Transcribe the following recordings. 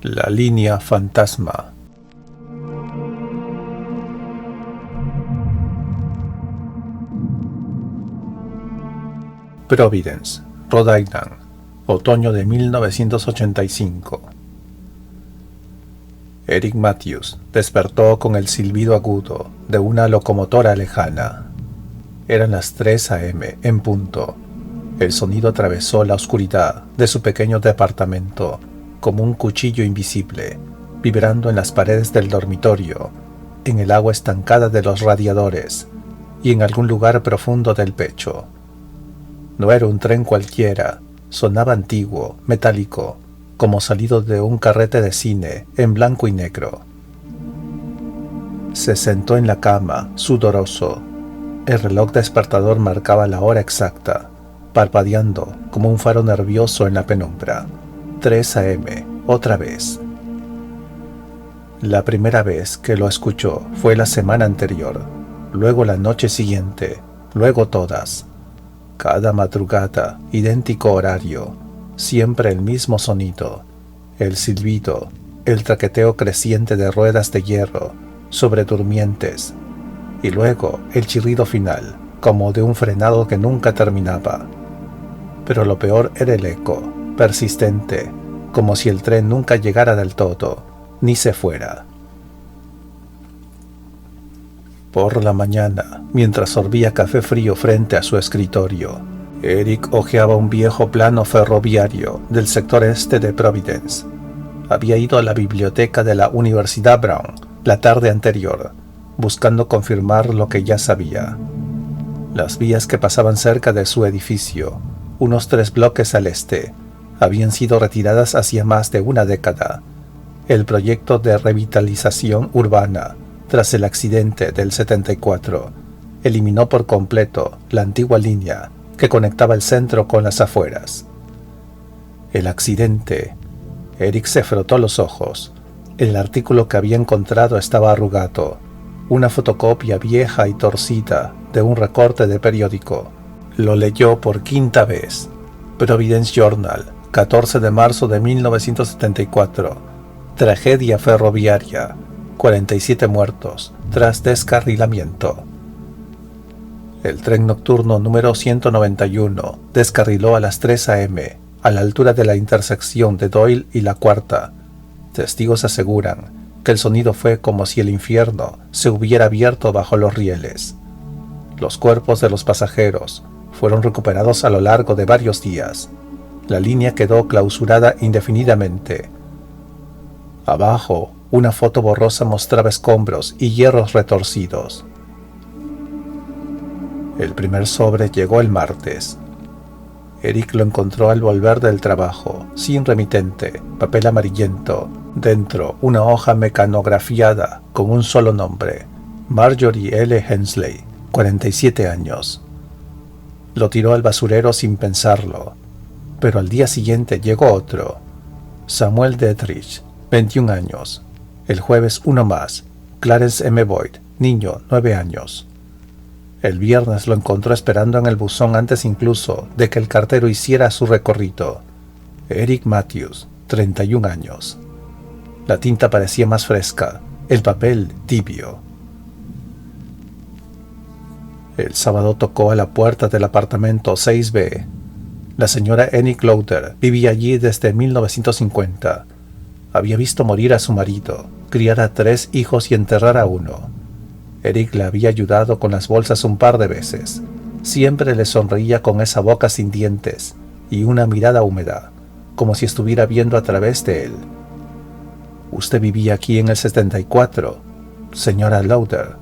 La línea fantasma. Providence, Rhode Island, otoño de 1985. Eric Matthews despertó con el silbido agudo de una locomotora lejana. Eran las 3 a.m. en punto. El sonido atravesó la oscuridad de su pequeño departamento como un cuchillo invisible, vibrando en las paredes del dormitorio, en el agua estancada de los radiadores y en algún lugar profundo del pecho. No era un tren cualquiera, sonaba antiguo, metálico, como salido de un carrete de cine en blanco y negro. Se sentó en la cama, sudoroso. El reloj despertador marcaba la hora exacta, parpadeando como un faro nervioso en la penumbra. 3 a.m., otra vez. La primera vez que lo escuchó fue la semana anterior, luego la noche siguiente, luego todas. Cada madrugada, idéntico horario, siempre el mismo sonido, el silbido, el traqueteo creciente de ruedas de hierro sobre durmientes, y luego el chirrido final, como de un frenado que nunca terminaba. Pero lo peor era el eco, persistente, como si el tren nunca llegara del todo, ni se fuera. Por la mañana, mientras sorbía café frío frente a su escritorio, Eric hojeaba un viejo plano ferroviario del sector este de Providence. Había ido a la biblioteca de la Universidad Brown la tarde anterior, buscando confirmar lo que ya sabía. Las vías que pasaban cerca de su edificio, unos 3 bloques al este, habían sido retiradas hacía más de una década. El proyecto de revitalización urbana, tras el accidente del 74, eliminó por completo la antigua línea que conectaba el centro con las afueras. El accidente. Eric se frotó los ojos. El artículo que había encontrado estaba arrugado, una fotocopia vieja y torcida de un recorte de periódico. Lo leyó por 5ª vez. Providence Journal, 14 de marzo de 1974. Tragedia ferroviaria. 47 muertos tras descarrilamiento. El tren nocturno número 191 descarriló a las 3 a.m. a la altura de la intersección de Doyle y la Cuarta. Testigos aseguran que el sonido fue como si el infierno se hubiera abierto bajo los rieles. Los cuerpos de los pasajeros fueron recuperados a lo largo de varios días. La línea quedó clausurada indefinidamente. Abajo, una foto borrosa mostraba escombros y hierros retorcidos. El primer sobre llegó el martes. Eric lo encontró al volver del trabajo, sin remitente, papel amarillento, dentro una hoja mecanografiada con un solo nombre: Marjorie L. Hensley, 47 años. Lo tiró al basurero sin pensarlo, pero al día siguiente llegó otro: Samuel Detrich, 21 años. El jueves uno más: Clarence M. Boyd, niño, 9 años. El viernes lo encontró esperando en el buzón antes incluso de que el cartero hiciera su recorrido: Eric Matthews, 31 años. La tinta parecía más fresca, el papel tibio. El sábado tocó a la puerta del apartamento 6B. La señora Enid Clowder vivía allí desde 1950. Había visto morir a su marido, criar a 3 hijos y enterrar a uno. Eric le había ayudado con las bolsas un par de veces. Siempre le sonreía con esa boca sin dientes y una mirada húmeda, como si estuviera viendo a través de él. «¿Usted vivía aquí en el 74, señora Lowder?»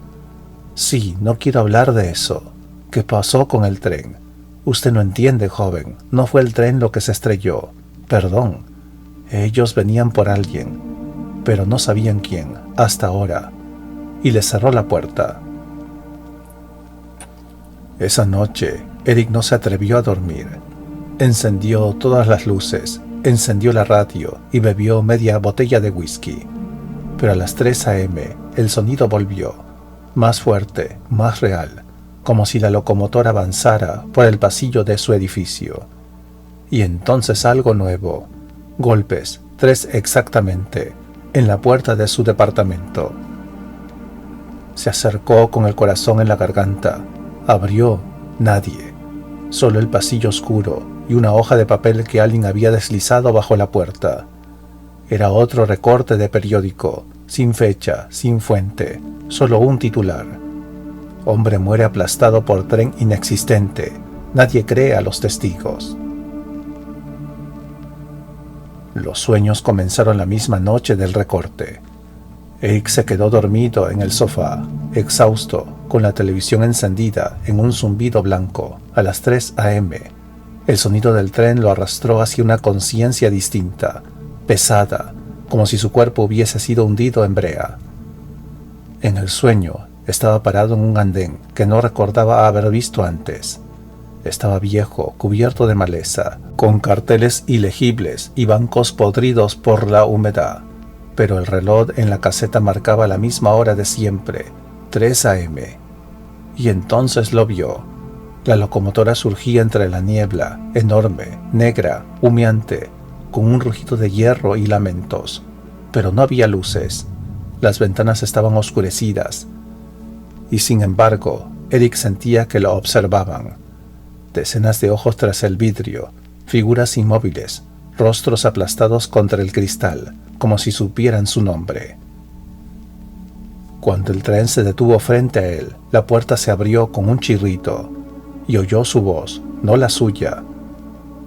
«Sí, no quiero hablar de eso. ¿Qué pasó con el tren?» «Usted no entiende, joven. No fue el tren lo que se estrelló. Perdón. Ellos venían por alguien, pero no sabían quién, hasta ahora». Y le cerró la puerta. Esa noche, Eric no se atrevió a dormir. Encendió todas las luces, encendió la radio y bebió media botella de whisky. Pero a las 3 a.m. el sonido volvió, más fuerte, más real, como si la locomotora avanzara por el pasillo de su edificio. Y entonces algo nuevo: golpes, 3 exactamente, en la puerta de su departamento. Se acercó con el corazón en la garganta. Abrió. Nadie. Solo el pasillo oscuro y una hoja de papel que alguien había deslizado bajo la puerta. Era otro recorte de periódico, sin fecha, sin fuente, solo un titular. Hombre muere aplastado por tren inexistente. Nadie cree a los testigos. Los sueños comenzaron la misma noche del recorte. Eric se quedó dormido en el sofá, exhausto, con la televisión encendida en un zumbido blanco, a las 3 a.m. El sonido del tren lo arrastró hacia una conciencia distinta, pesada, como si su cuerpo hubiese sido hundido en brea. En el sueño, estaba parado en un andén que no recordaba haber visto antes. Estaba viejo, cubierto de maleza, con carteles ilegibles y bancos podridos por la humedad, pero el reloj en la caseta marcaba la misma hora de siempre, 3 a.m. Y entonces lo vio. La locomotora surgía entre la niebla, enorme, negra, humeante, con un rugido de hierro y lamentos, pero no había luces. Las ventanas estaban oscurecidas, y sin embargo, Eric sentía que lo observaban. Decenas de ojos tras el vidrio, figuras inmóviles, rostros aplastados contra el cristal, como si supieran su nombre. Cuando el tren se detuvo frente a él, la puerta se abrió con un chirrito, y oyó su voz, no la suya.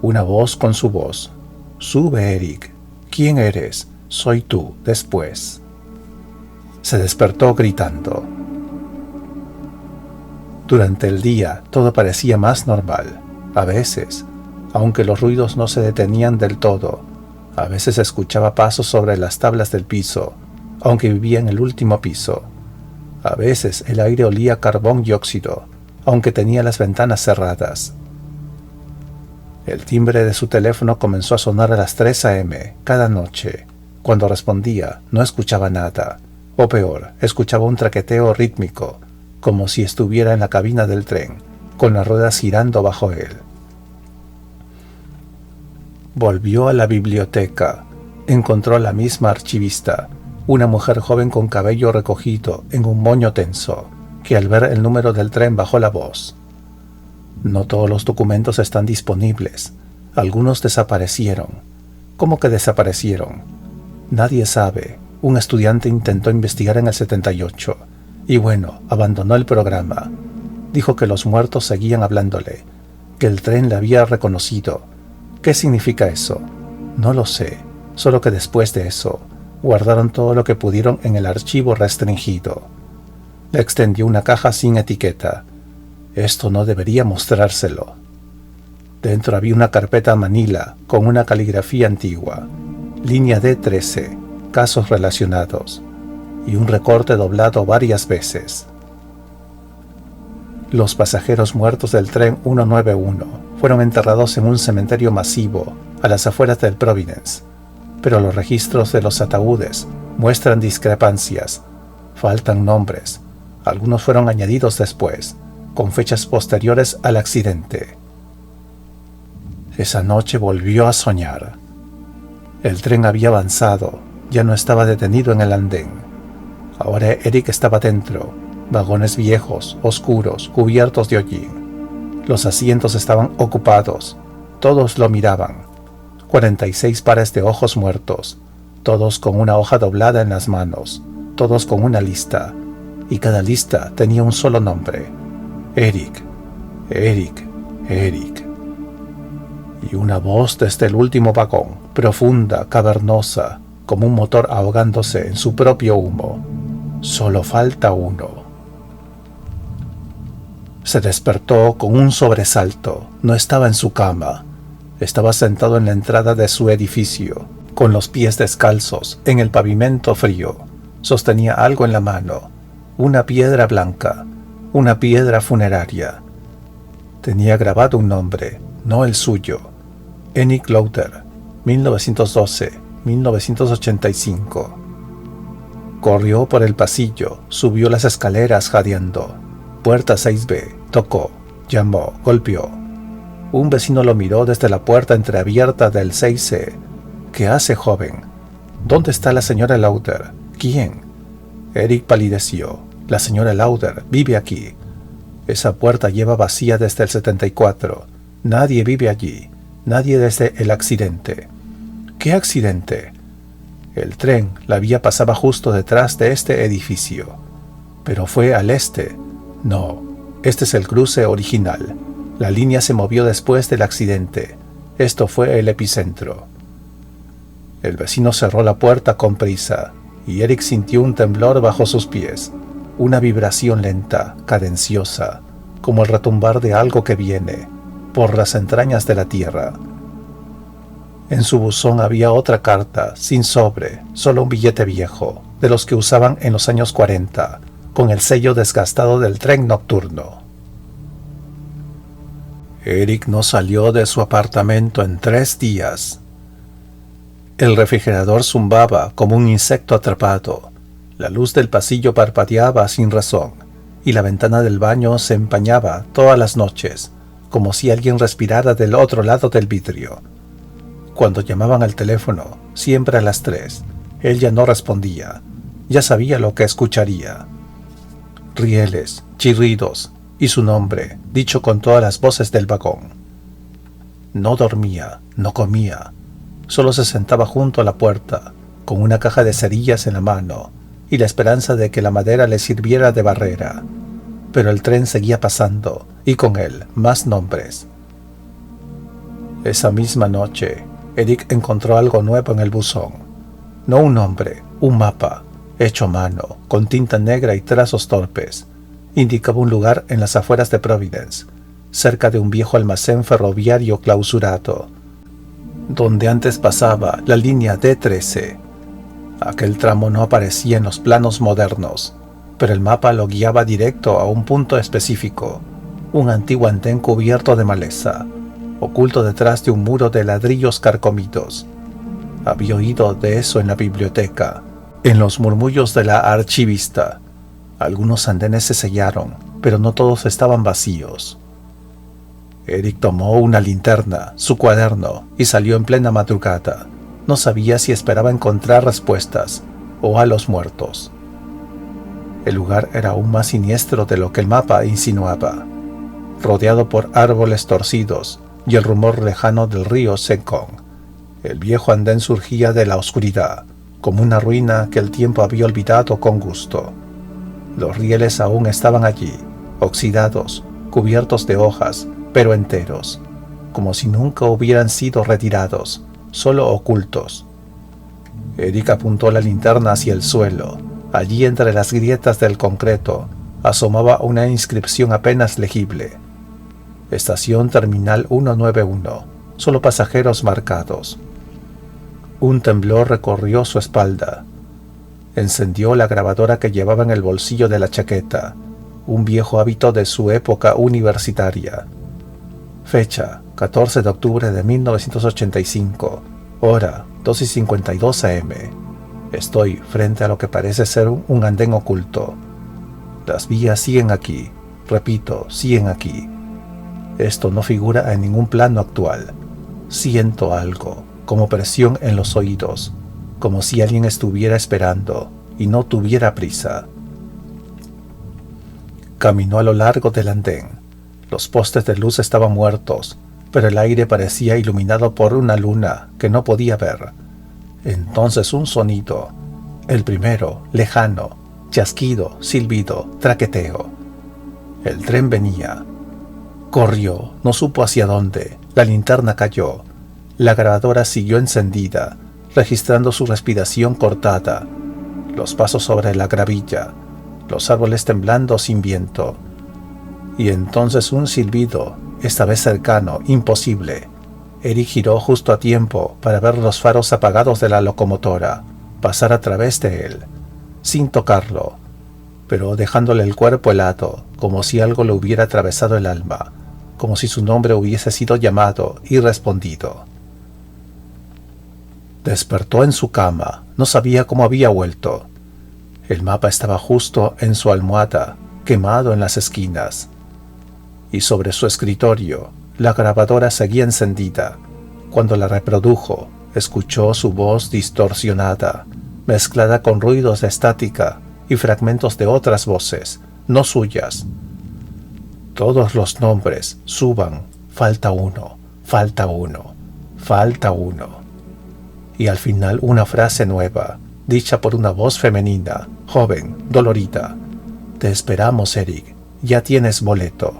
Una voz con su voz. «Sube, Eric. ¿Quién eres? Soy tú, después». Se despertó gritando. Durante el día todo parecía más normal. A veces, aunque los ruidos no se detenían del todo, a veces escuchaba pasos sobre las tablas del piso, aunque vivía en el último piso. A veces el aire olía a carbón y óxido, aunque tenía las ventanas cerradas. El timbre de su teléfono comenzó a sonar a las 3 a.m. cada noche. Cuando respondía, no escuchaba nada, o peor, escuchaba un traqueteo rítmico, como si estuviera en la cabina del tren, con las ruedas girando bajo él. Volvió a la biblioteca. Encontró a la misma archivista, una mujer joven con cabello recogido en un moño tenso, que al ver el número del tren bajó la voz. No todos los documentos están disponibles. Algunos desaparecieron. ¿Cómo que desaparecieron? Nadie sabe. Un estudiante intentó investigar en el 78. Y bueno, abandonó el programa. Dijo que los muertos seguían hablándole, que el tren le había reconocido. ¿Qué significa eso? No lo sé, solo que después de eso, guardaron todo lo que pudieron en el archivo restringido. Le extendió una caja sin etiqueta. Esto no debería mostrárselo. Dentro había una carpeta manila con una caligrafía antigua, línea D13, casos relacionados, y un recorte doblado varias veces. Los pasajeros muertos del tren 191 fueron enterrados en un cementerio masivo a las afueras del Providence, pero los registros de los ataúdes muestran discrepancias, faltan nombres, algunos fueron añadidos después, con fechas posteriores al accidente. Esa noche volvió a soñar. El tren había avanzado, ya no estaba detenido en el andén. Ahora Eric estaba dentro, vagones viejos, oscuros, cubiertos de hollín. Los asientos estaban ocupados, todos lo miraban. 46 pares de ojos muertos, todos con una hoja doblada en las manos, todos con una lista, y cada lista tenía un solo nombre: Eric, Eric, Eric. Y una voz desde el último vagón, profunda, cavernosa, como un motor ahogándose en su propio humo: solo falta uno. Se despertó con un sobresalto. No estaba en su cama. Estaba sentado en la entrada de su edificio, con los pies descalzos en el pavimento frío. Sostenía algo en la mano, una piedra blanca, una piedra funeraria. Tenía grabado un nombre, no el suyo: Eric Lauder, 1912-1985. Corrió por el pasillo, subió las escaleras jadeando. Puerta 6B, tocó, llamó, golpeó. Un vecino lo miró desde la puerta entreabierta del 6C. ¿Qué hace, joven? ¿Dónde está la señora Lauder? ¿Quién? Eric palideció. La señora Lauder vive aquí. Esa puerta lleva vacía desde el 74. Nadie vive allí. Nadie desde el accidente. ¿Qué accidente? El tren, la vía pasaba justo detrás de este edificio. Pero fue al este. No, este es el cruce original. La línea se movió después del accidente. Esto fue el epicentro. El vecino cerró la puerta con prisa, y Eric sintió un temblor bajo sus pies, una vibración lenta, cadenciosa, como el retumbar de algo que viene por las entrañas de la tierra. En su buzón había otra carta, sin sobre, solo un billete viejo, de los que usaban en los años 40, con el sello desgastado del tren nocturno. Eric no salió de su apartamento en 3 días. El refrigerador zumbaba como un insecto atrapado. La luz del pasillo parpadeaba sin razón, y la ventana del baño se empañaba todas las noches, como si alguien respirara del otro lado del vidrio. Cuando llamaban al teléfono, siempre a las 3, él ya no respondía. Ya sabía lo que escucharía. Rieles, chirridos, y su nombre, dicho con todas las voces del vagón. No dormía, no comía. Solo se sentaba junto a la puerta, con una caja de cerillas en la mano, y la esperanza de que la madera le sirviera de barrera. Pero el tren seguía pasando, y con él más nombres. Esa misma noche, Eric encontró algo nuevo en el buzón. No un nombre, un mapa, hecho a mano, con tinta negra y trazos torpes. Indicaba un lugar en las afueras de Providence, cerca de un viejo almacén ferroviario clausurado, donde antes pasaba la línea D13. Aquel tramo no aparecía en los planos modernos, pero el mapa lo guiaba directo a un punto específico, un antiguo andén cubierto de maleza, oculto detrás de un muro de ladrillos carcomidos. Había oído de eso en la biblioteca, en los murmullos de la archivista. Algunos andenes se sellaron, pero no todos estaban vacíos. Eric tomó una linterna, su cuaderno, y salió en plena madrugada. No sabía si esperaba encontrar respuestas o a los muertos. El lugar era aún más siniestro de lo que el mapa insinuaba, rodeado por árboles torcidos y el rumor lejano del río Sencon. El viejo andén surgía de la oscuridad, como una ruina que el tiempo había olvidado con gusto. Los rieles aún estaban allí, oxidados, cubiertos de hojas, pero enteros, como si nunca hubieran sido retirados, solo ocultos. Eric apuntó la linterna hacia el suelo. Allí, entre las grietas del concreto, asomaba una inscripción apenas legible. Estación Terminal 191, solo pasajeros marcados. Un temblor recorrió su espalda. Encendió la grabadora que llevaba en el bolsillo de la chaqueta, un viejo hábito de su época universitaria. Fecha, 14 de octubre de 1985, hora 2:52 am. Estoy frente a lo que parece ser un andén oculto. Las vías siguen aquí, repito, siguen aquí. Esto no figura en ningún plano actual. Siento algo, como presión en los oídos, como si alguien estuviera esperando y no tuviera prisa. Caminó a lo largo del andén. Los postes de luz estaban muertos, pero el aire parecía iluminado por una luna que no podía ver. Entonces un sonido, el primero, lejano, chasquido, silbido, traqueteo. El tren venía. Corrió, no supo hacia dónde. La linterna cayó. La grabadora siguió encendida, registrando su respiración cortada, los pasos sobre la gravilla, los árboles temblando sin viento. Y entonces un silbido, esta vez cercano, imposible. Eric giró justo a tiempo para ver los faros apagados de la locomotora pasar a través de él, sin tocarlo, pero dejándole el cuerpo helado, como si algo le hubiera atravesado el alma, como si su nombre hubiese sido llamado y respondido. Despertó en su cama, no sabía cómo había vuelto. El mapa estaba justo en su almohada, quemado en las esquinas. Y sobre su escritorio, la grabadora seguía encendida. Cuando la reprodujo, escuchó su voz distorsionada, mezclada con ruidos de estática y fragmentos de otras voces, no suyas. Todos los nombres, suban, falta uno, falta uno, falta uno. Y al final una frase nueva, dicha por una voz femenina, joven, dolorida. Te esperamos, Eric, ya tienes boleto.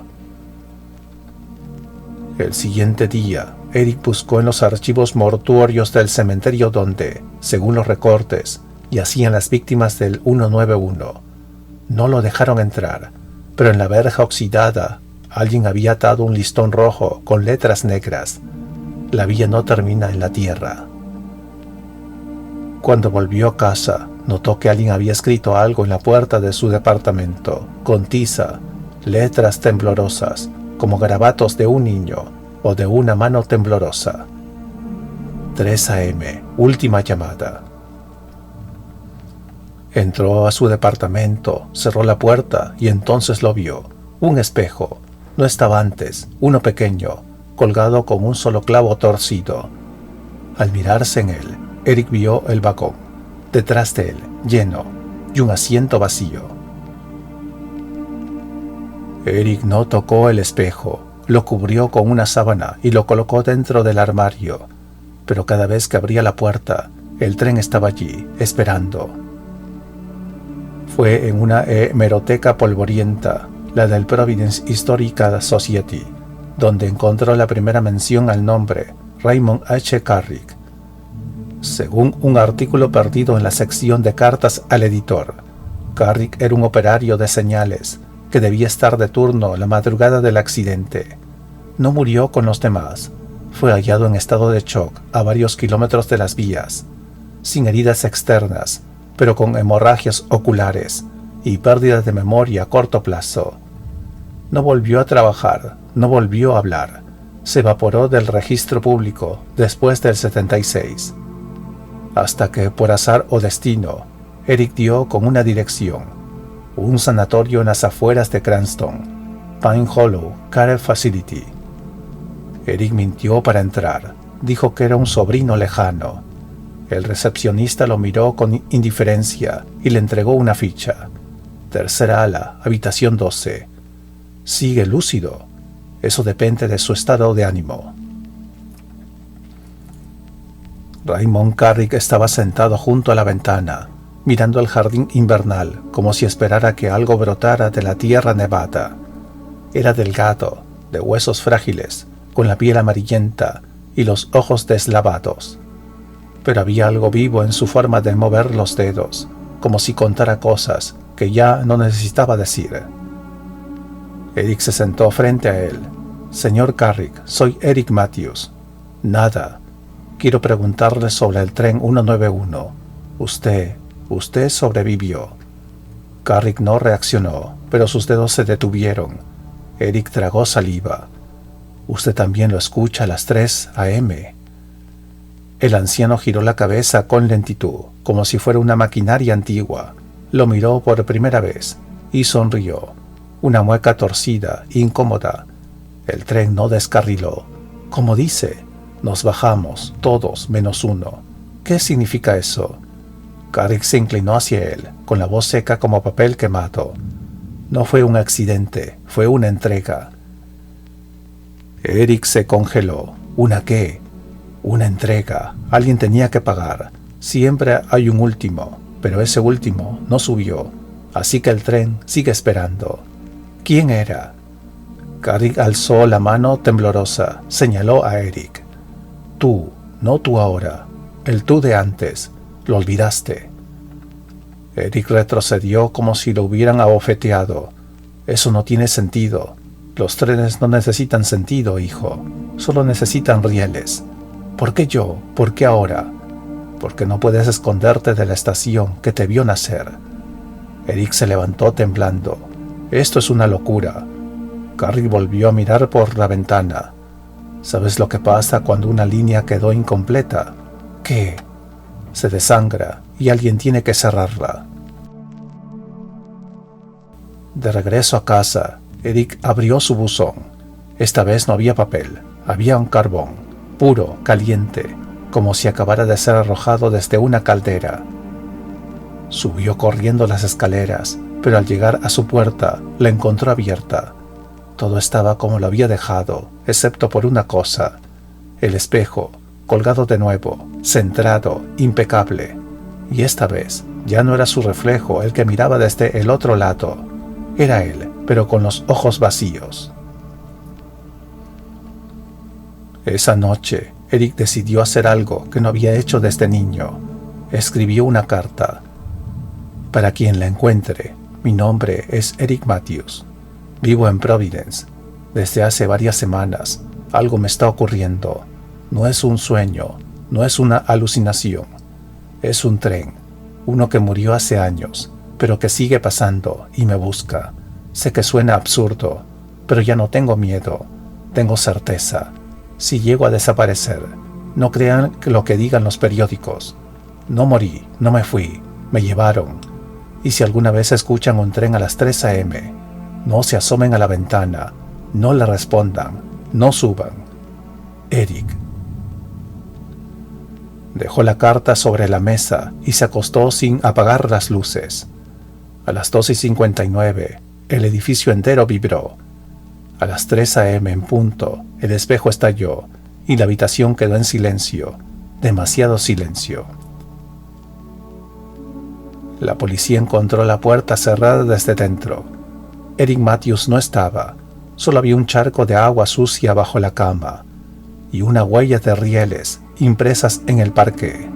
El siguiente día, Eric buscó en los archivos mortuorios del cementerio donde, según los recortes, yacían las víctimas del 191. No lo dejaron entrar, pero en la verja oxidada alguien había atado un listón rojo con letras negras. La vía no termina en la tierra. Cuando volvió a casa, notó que alguien había escrito algo en la puerta de su departamento, con tiza, letras temblorosas, como garabatos de un niño o de una mano temblorosa. 3 a.m., última llamada. Entró a su departamento, cerró la puerta y entonces lo vio. Un espejo. No estaba antes, uno pequeño, colgado con un solo clavo torcido. Al mirarse en él, Eric vio el vagón, detrás de él, lleno, y un asiento vacío. Eric no tocó el espejo, lo cubrió con una sábana y lo colocó dentro del armario, pero cada vez que abría la puerta, el tren estaba allí, esperando. Fue en una hemeroteca polvorienta, la del Providence Historical Society, donde encontró la primera mención al nombre Raymond H. Carrick. Según un artículo perdido en la sección de cartas al editor, Carrick era un operario de señales que debía estar de turno la madrugada del accidente. No murió con los demás. Fue hallado en estado de shock a varios kilómetros de las vías, sin heridas externas, pero con hemorragias oculares y pérdidas de memoria a corto plazo. No volvió a trabajar, no volvió a hablar. Se evaporó del registro público después del 76. Hasta que, por azar o destino, Eric dio con una dirección, un sanatorio en las afueras de Cranston, Pine Hollow Care Facility. Eric mintió para entrar, dijo que era un sobrino lejano. El recepcionista lo miró con indiferencia y le entregó una ficha. Tercera ala, habitación 12. Sigue lúcido. Eso depende de su estado de ánimo. Raymond Carrick estaba sentado junto a la ventana, mirando el jardín invernal como si esperara que algo brotara de la tierra nevada. Era delgado, de huesos frágiles, con la piel amarillenta y los ojos deslavados. Pero había algo vivo en su forma de mover los dedos, como si contara cosas que ya no necesitaba decir. Eric se sentó frente a él. Señor Carrick, soy Eric Matthews. Nada. Quiero preguntarle sobre el tren 191. Usted sobrevivió. Carrick no reaccionó, pero sus dedos se detuvieron. Eric tragó saliva. Usted también lo escucha a las 3 a.m. El anciano giró la cabeza con lentitud, como si fuera una maquinaria antigua. Lo miró por primera vez y sonrió. Una mueca torcida, incómoda. El tren no descarriló. Como dice, nos bajamos, todos menos uno. ¿Qué significa eso? Carrick se inclinó hacia él, con la voz seca como papel quemado. No fue un accidente, fue una entrega. Eric se congeló. ¿Una qué? Una entrega. Alguien tenía que pagar. Siempre hay un último, pero ese último no subió, así que el tren sigue esperando. ¿Quién era? Carrick alzó la mano temblorosa, señaló a Eric. Tú, no tú ahora, el tú de antes, lo olvidaste. Eric retrocedió como si lo hubieran abofeteado. Eso no tiene sentido. Los trenes no necesitan sentido, hijo. Solo necesitan rieles. ¿Por qué yo? ¿Por qué ahora? Porque no puedes esconderte de la estación que te vio nacer. Eric se levantó temblando. Esto es una locura. Carrick volvió a mirar por la ventana. ¿Sabes lo que pasa cuando una línea quedó incompleta? ¿Qué? Se desangra y alguien tiene que cerrarla. De regreso a casa, Eric abrió su buzón. Esta vez no había papel, había un carbón, puro, caliente, como si acabara de ser arrojado desde una caldera. Subió corriendo las escaleras, pero al llegar a su puerta la encontró abierta. Todo estaba como lo había dejado, excepto por una cosa: el espejo, colgado de nuevo, centrado, impecable. Y esta vez ya no era su reflejo el que miraba desde el otro lado. Era él, pero con los ojos vacíos. Esa noche, Eric decidió hacer algo que no había hecho desde niño. Escribió una carta. Para quien la encuentre, mi nombre es Eric Matthews. Vivo en Providence. Desde hace varias semanas, algo me está ocurriendo. No es un sueño, no es una alucinación. Es un tren, uno que murió hace años, pero que sigue pasando y me busca. Sé que suena absurdo, pero ya no tengo miedo, tengo certeza. Si llego a desaparecer, no crean lo que digan los periódicos. No morí, no me fui, me llevaron. Y si alguna vez escuchan un tren a las 3 a.m., no se asomen a la ventana, no le respondan, no suban. Eric. Dejó la carta sobre la mesa y se acostó sin apagar las luces. A las 2:59, el edificio entero vibró. A las 3 a.m. en punto, el espejo estalló y la habitación quedó en silencio, demasiado silencio. La policía encontró la puerta cerrada desde dentro. Eric Matthews no estaba, solo había un charco de agua sucia bajo la cama y una huella de rieles impresas en el parqué.